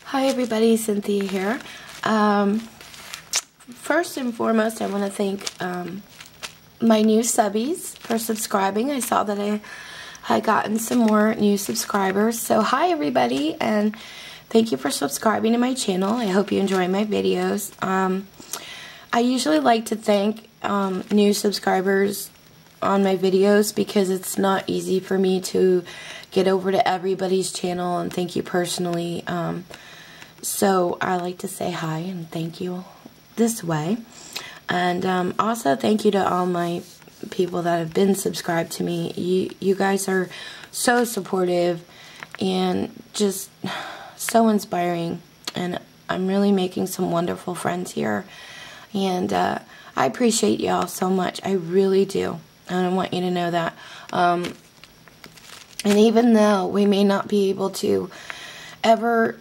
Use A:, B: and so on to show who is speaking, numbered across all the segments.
A: Hi everybody, Cynthia here. First and foremost, I want to thank my new subbies for subscribing. I saw that I had gotten some more new subscribers. So hi everybody, and thank you for subscribing to my channel. I hope you enjoy my videos. I usually like to thank new subscribers on my videos because it's not easy for me to get over to everybody's channel and thank you personally. So I like to say hi and thank you this way. And also thank you to all my people that have been subscribed to me. You guys are so supportive and just so inspiring. And I'm really making some wonderful friends here. And I appreciate y'all so much. I really do. And I want you to know that. And even though we may not be able to ever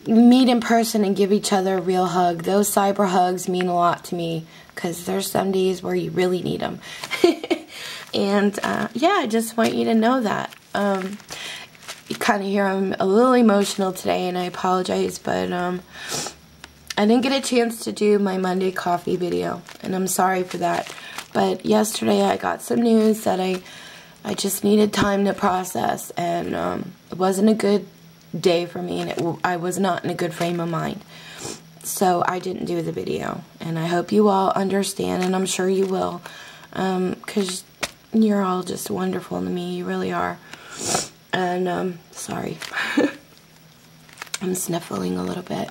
A: meet in person and give each other a real hug, those cyber hugs mean a lot to me because there's some days where you really need them. And yeah, I just want you to know that. You kind of hear I'm a little emotional today, and I apologize, but I didn't get a chance to do my Monday coffee video, and I'm sorry for that. But yesterday I got some news that I just needed time to process, and it wasn't a good day for me, and I was not in a good frame of mind. So I didn't do the video, and I hope you all understand, and I'm sure you will, because you're all just wonderful to me. You really are. And sorry. I'm sniffling a little bit.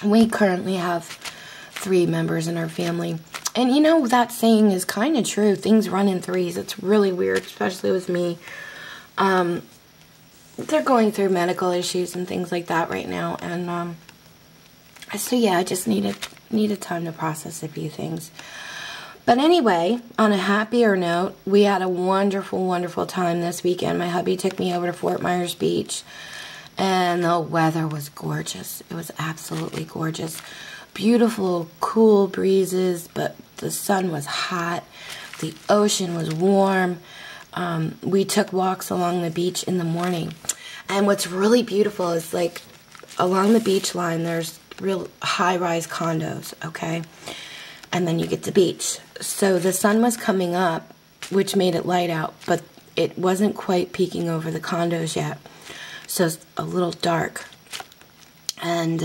A: We currently have 3 members in our family. And you know, that saying is kind of true. Things run in threes. It's really weird, especially with me. They're going through medical issues and things like that right now. And so yeah, I just needed time to process a few things. But anyway, on a happier note, we had a wonderful, wonderful time this weekend. My hubby took me over to Fort Myers Beach. And the weather was gorgeous. It was absolutely gorgeous. Beautiful, cool breezes, but the sun was hot. The ocean was warm. We took walks along the beach in the morning. And what's really beautiful is, like, along the beach line, there's real high-rise condos, okay? And then you get to the beach. So the sun was coming up, which made it light out, but it wasn't quite peeking over the condos yet. So it's a little dark. And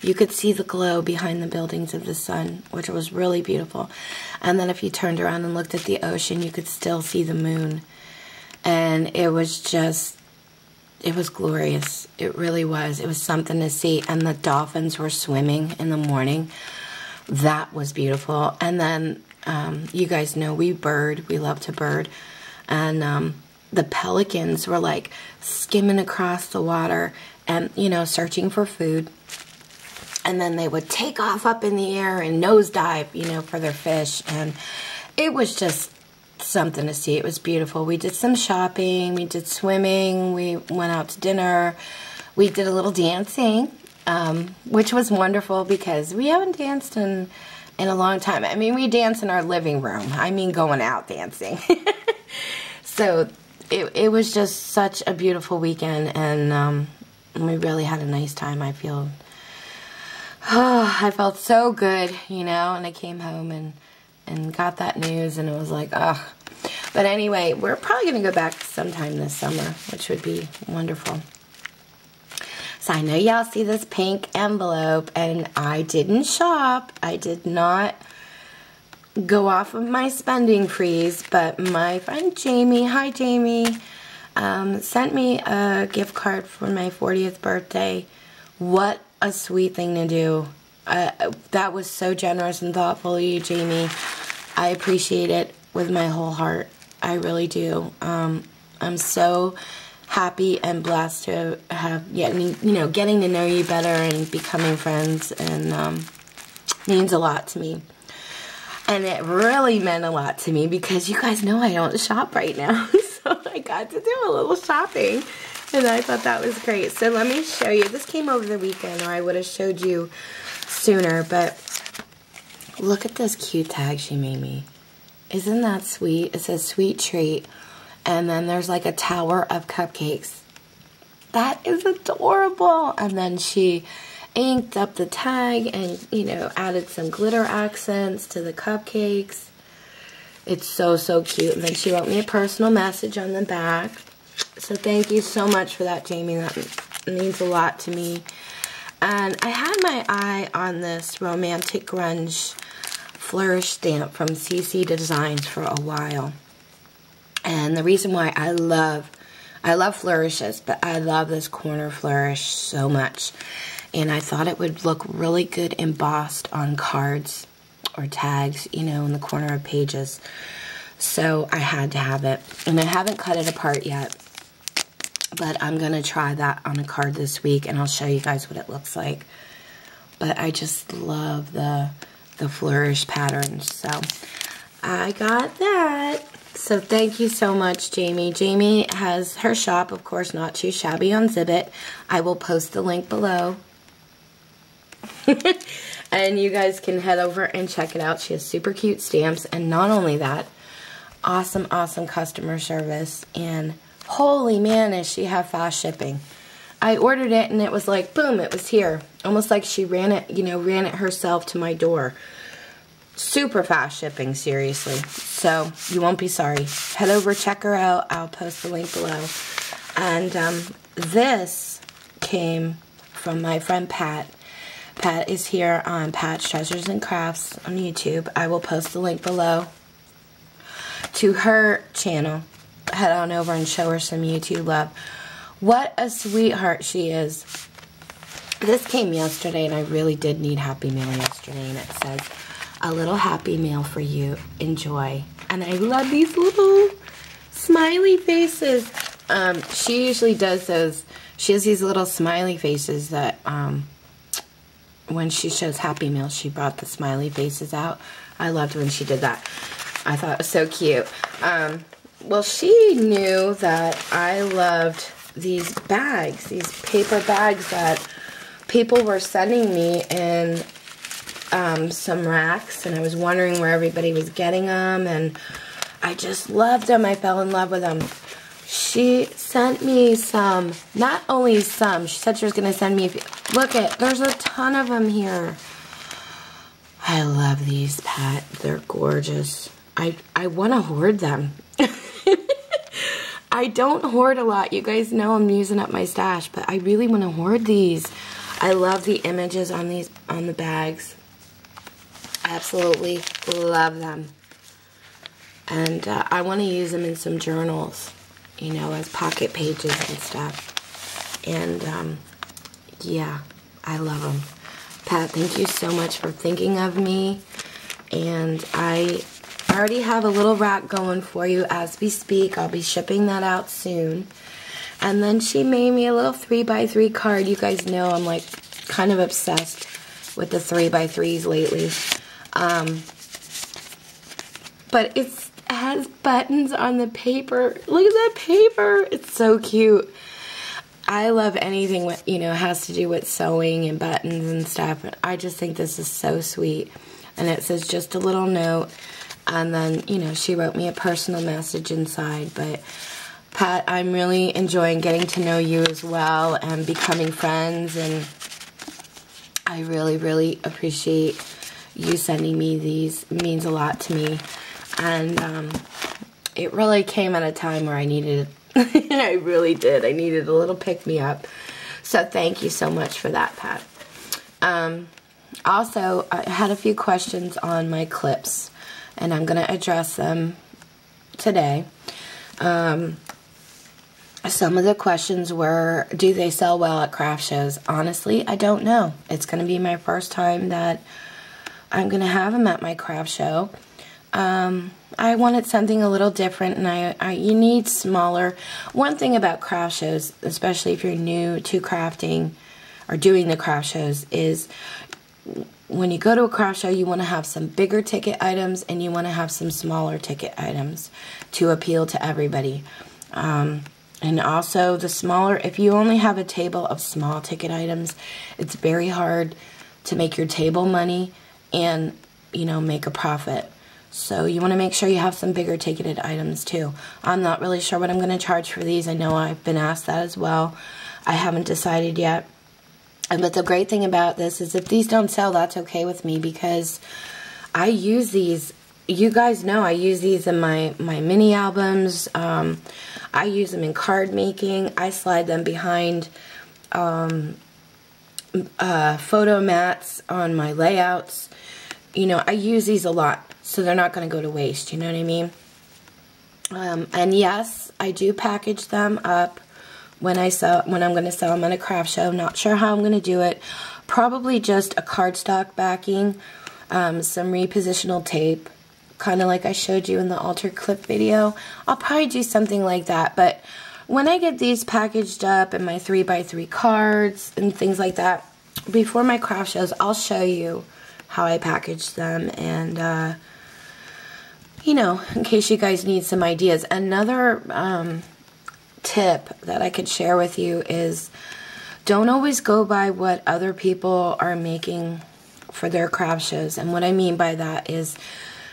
A: you could see the glow behind the buildings of the sun, which was really beautiful. And then if you turned around and looked at the ocean, you could still see the moon. And it was just, it was glorious. It really was. It was something to see. And the dolphins were swimming in the morning. That was beautiful. And then, you guys know we bird. We love to bird. And the pelicans were like skimming across the water and, you know, searching for food. And then they would take off up in the air and nosedive, you know, for their fish. And it was just something to see. It was beautiful. We did some shopping. We did swimming. We went out to dinner. We did a little dancing, which was wonderful because we haven't danced in a long time. I mean, we dance in our living room. I mean, going out dancing. So it was just such a beautiful weekend, and we really had a nice time. I felt so good, you know, and I came home and got that news, and it was like, ugh. But anyway, we're probably going to go back sometime this summer, which would be wonderful. So I know y'all see this pink envelope, and I didn't shop. I did not go off of my spending freeze, but my friend Jamie, hi Jamie, sent me a gift card for my 40th birthday. What a sweet thing to do. That was so generous and thoughtful of you, Jamie. I appreciate it with my whole heart. I really do. I'm so happy and blessed to have, you know, getting to know you better and becoming friends, and means a lot to me. And it really meant a lot to me because you guys know I don't shop right now. So I got to do a little shopping. And I thought that was great. So let me show you. This came over the weekend, or I would have showed you sooner. But look at this cute tag she made me. Isn't that sweet? It says sweet treat. And then there's like a tower of cupcakes. That is adorable. And then she inked up the tag and, you know, added some glitter accents to the cupcakes. It's so, so cute. And then she wrote me a personal message on the back. So thank you so much for that, Jamie. That means a lot to me. And I had my eye on this Romantic Grunge Flourish stamp from CC Designs for a while. And the reason why I love flourishes, but I love this corner flourish so much. And I thought it would look really good embossed on cards or tags, you know, in the corner of pages. So I had to have it. And I haven't cut it apart yet. But I'm going to try that on a card this week, and I'll show you guys what it looks like. But I just love the flourish patterns. So I got that. So thank you so much, Jamie. Jamie has her shop, of course, Not Too Shabby on Zibbit. I will post the link below. And you guys can head over and check it out. She has super cute stamps. And not only that, awesome, awesome customer service. And holy man, does she have fast shipping. I ordered it and it was like, boom, it was here. Almost like she ran it, you know, ran it herself to my door. Super fast shipping, seriously. So you won't be sorry. Head over, check her out. I'll post the link below. And this came from my friend Pat. Pat is here on Pat's Treasures and Crafts on YouTube. I will post the link below to her channel. Head on over and show her some YouTube love. What a sweetheart she is. This came yesterday, and I really did need Happy Mail yesterday, and it says, a little Happy Mail for you. Enjoy. And I love these little smiley faces. She usually does those. She has these little smiley faces that when she shows Happy Mail, she brought the smiley faces out. I loved when she did that. I thought it was so cute. Well, she knew that I loved these bags, these paper bags that people were sending me in some racks, and I was wondering where everybody was getting them, and I just loved them. I fell in love with them. She sent me some, not only some, she said she was going to send me, look there's a ton of them here. I love these, Pat. They're gorgeous. I want to hoard them. I don't hoard a lot. You guys know I'm using up my stash, but I really want to hoard these. I love the images on these, on the bags. Absolutely love them. And I want to use them in some journals, you know, as pocket pages and stuff. And yeah, I love them. Pat, thank you so much for thinking of me. And I already have a little rack going for you as we speak. I'll be shipping that out soon. And then she made me a little 3x3 card. You guys know I'm like kind of obsessed with the 3x3s lately. But it has buttons on the paper. Look at that paper. It's so cute. I love anything with, you know, has to do with sewing and buttons and stuff. I just think this is so sweet. And it says just a little note. And then, you know, she wrote me a personal message inside. But Pat, I'm really enjoying getting to know you as well and becoming friends. And I really, really appreciate you sending me these. It means a lot to me. And it really came at a time where I needed it. I really did. I needed a little pick-me-up. So thank you so much for that, Pat. Also, I had a few questions on my clips, and I'm going to address them today. Some of the questions were, do they sell well at craft shows? Honestly, I don't know. It's going to be my first time that I'm going to have them at my craft show. I wanted something a little different, and you need smaller. One thing about craft shows, especially if you're new to crafting or doing the craft shows, is when you go to a craft show, you want to have some bigger ticket items and you want to have some smaller ticket items to appeal to everybody. And also the smaller, if you only have a table of small ticket items, it's very hard to make your table money and, you know, make a profit. So you want to make sure you have some bigger ticketed items too. I'm not really sure what I'm going to charge for these. I know I've been asked that as well. I haven't decided yet. But the great thing about this is if these don't sell, that's okay with me, because I use these. You guys know I use these in my mini albums. I use them in card making. I slide them behind photo mats on my layouts. You know, I use these a lot, so they're not going to go to waste. You know what I mean? And yes, I do package them up when I'm going to sell them at a craft show. Not sure how I'm going to do it. Probably just a cardstock backing, some repositional tape, kind of like I showed you in the altar clip video. I'll probably do something like that. But when I get these packaged up in my 3x3 cards and things like that, before my craft shows, I'll show you how I package them, and you know, in case you guys need some ideas. Another tip that I could share with you is don't always go by what other people are making for their craft shows. And what I mean by that is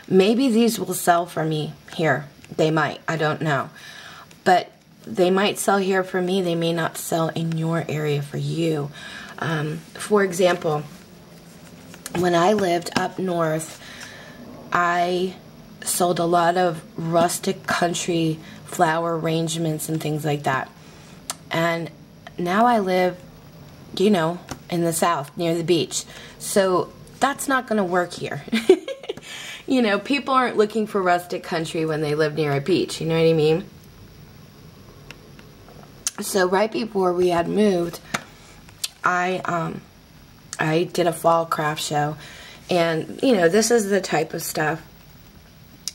A: maybe these will sell for me here. They might. I don't know. But they might sell here for me. They may not sell in your area for you. For example, when I lived up north, I sold a lot of rustic country flower arrangements and things like that. And now I live, you know, in the south near the beach. So that's not going to work here. You know, people aren't looking for rustic country when they live near a beach. You know what I mean? So right before we had moved, I did a fall craft show. And, you know, this is the type of stuff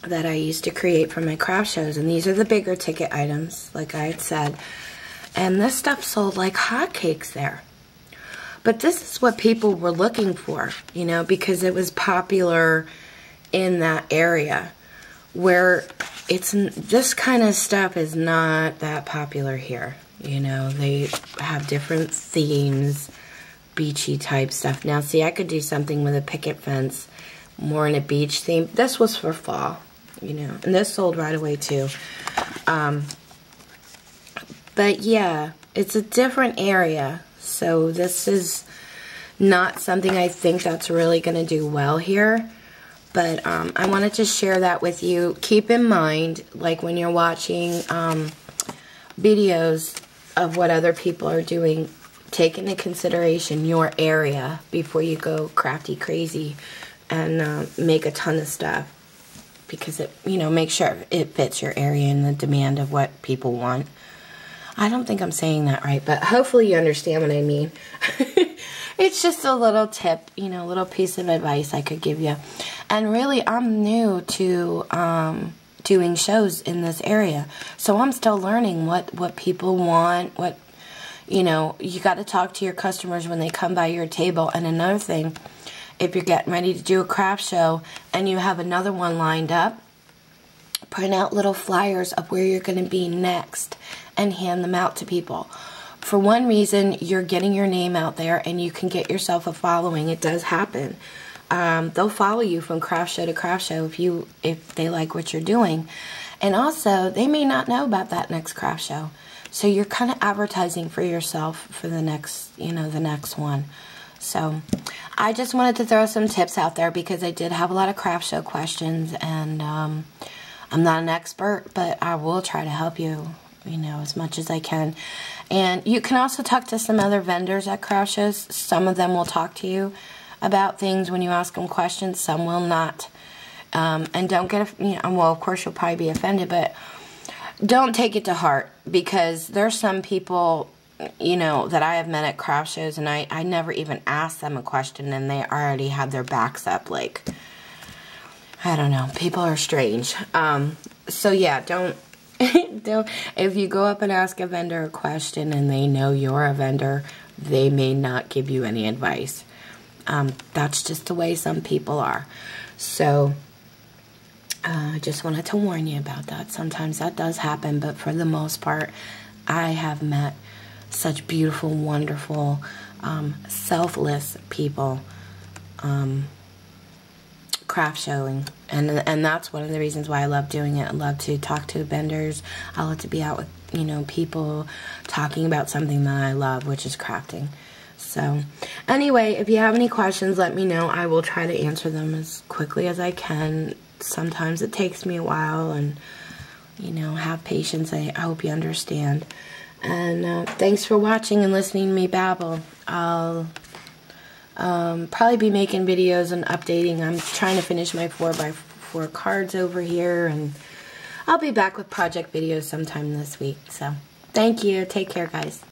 A: that I used to create for my craft shows. And these are the bigger ticket items, like I had said. And this stuff sold like hotcakes there. But this is what people were looking for, you know, because it was popular in that area. Where this kind of stuff is not that popular here. You know, they have different themes, beachy type stuff. Now, see, I could do something with a picket fence, more in a beach theme. This was for fall, you know, and this sold right away too. But yeah, it's a different area, so this is not something I think that's really going to do well here. But I wanted to share that with you. Keep in mind, like when you're watching videos of what other people are doing, take into consideration your area before you go crafty crazy and make a ton of stuff. Because it, you know, make sure it fits your area and the demand of what people want. I don't think I'm saying that right, but hopefully you understand what I mean. It's just a little tip, you know, a little piece of advice I could give you. And really, I'm new to doing shows in this area. So I'm still learning what people want, what, you know, you got to talk to your customers when they come by your table. And another thing, if you're getting ready to do a craft show and you have another one lined up, print out little flyers of where you're going to be next and hand them out to people. For one reason, you're getting your name out there and you can get yourself a following. It does happen. They'll follow you from craft show to craft show if they like what you're doing. And also, they may not know about that next craft show. So you're kind of advertising for yourself for the next, you know, the next one. So I just wanted to throw some tips out there because I did have a lot of craft show questions, and I'm not an expert, but I will try to help you, you know, as much as I can. And you can also talk to some other vendors at craft shows. Some of them will talk to you about things when you ask them questions. Some will not. And don't get, you know, well, of course you'll probably be offended, but don't take it to heart, because there's some people, you know, that I have met at craft shows and I never even asked them a question and they already had their backs up. Like, I don't know. People are strange. So yeah, don't, if you go up and ask a vendor a question and they know you're a vendor, they may not give you any advice. That's just the way some people are. So I just wanted to warn you about that. Sometimes that does happen, but for the most part, I have met such beautiful, wonderful, selfless people craft showing And that's one of the reasons why I love doing it. I love to talk to vendors. I love to be out with, you know, people talking about something that I love, which is crafting. So, anyway, if you have any questions, let me know. I will try to answer them as quickly as I can. Sometimes it takes me a while, and, you know, have patience. I hope you understand. And thanks for watching and listening to me babble. I'll probably be making videos and updating. I'm trying to finish my 4x4 cards over here, and I'll be back with project videos sometime this week. So, thank you. Take care, guys.